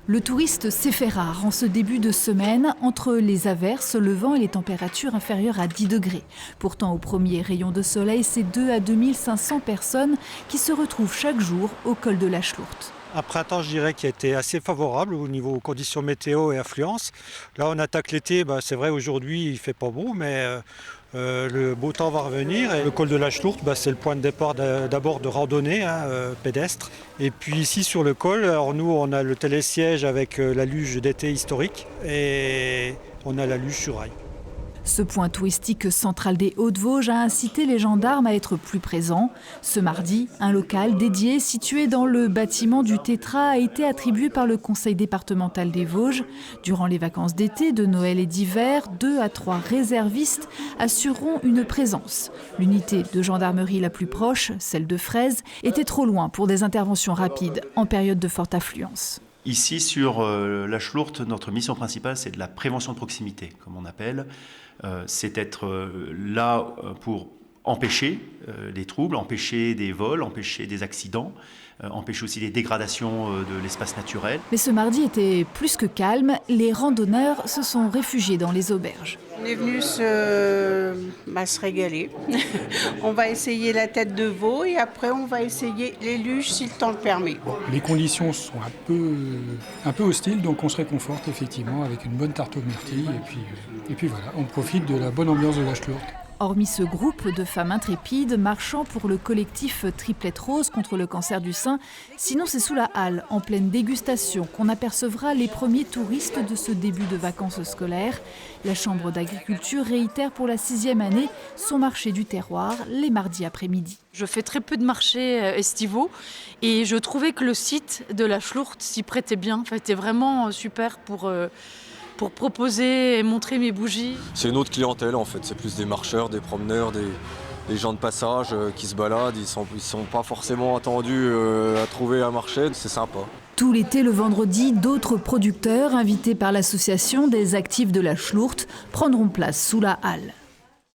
Le touriste s'est fait rare en ce début de semaine, entre les averses, le vent et les températures inférieures à 10 degrés. Pourtant, au premier rayon de soleil, c'est 2 à 2500 personnes qui se retrouvent chaque jour au col de la Schlourte. Un printemps, je dirais, qui a été assez favorable au niveau conditions météo et affluence. Là, on attaque l'été. C'est vrai, aujourd'hui, il ne fait pas beau, mais le beau temps va revenir. Et le col de la Schlourte, c'est le point de départ d'abord de randonnée pédestre. Et puis ici, sur le col, alors nous, on a le télésiège avec la luge d'été historique et on a la luge sur rail. Ce point touristique central des Hauts-de-Vosges a incité les gendarmes à être plus présents. Ce mardi, un local dédié situé dans le bâtiment du Tétra a été attribué par le conseil départemental des Vosges. Durant les vacances d'été, de Noël et d'hiver, 2 à 3 réservistes assureront une présence. L'unité de gendarmerie la plus proche, celle de Fraise, était trop loin pour des interventions rapides en période de forte affluence. Ici, sur la Schlourte, notre mission principale, c'est de la prévention de proximité, comme on appelle. C'est d'être là pour empêcher des troubles, empêcher des vols, empêcher des accidents, empêcher aussi les dégradations de l'espace naturel. Mais ce mardi était plus que calme. Les randonneurs se sont réfugiés dans les auberges. On est venu se régaler. On va essayer la tête de veau et après on va essayer les luges si le temps le permet. Les conditions sont un peu hostiles, donc on se réconforte effectivement avec une bonne tarte aux myrtilles et puis voilà, on profite de la bonne ambiance de la Schlourte. Hormis ce groupe de femmes intrépides marchant pour le collectif Triplette Rose contre le cancer du sein, sinon c'est sous la halle, en pleine dégustation, qu'on apercevra les premiers touristes de ce début de vacances scolaires. La Chambre d'agriculture réitère pour la 6e année son marché du terroir les mardis après-midi. Je fais très peu de marchés estivaux et je trouvais que le site de la Schlourte s'y prêtait bien. Enfin, c'était vraiment super pour proposer et montrer mes bougies. C'est une autre clientèle en fait, c'est plus des marcheurs, des promeneurs, des gens de passage qui se baladent, ils sont pas forcément attendus à trouver un marché, c'est sympa. Tout l'été, le vendredi, d'autres producteurs invités par l'association des actifs de la Schlourte prendront place sous la halle.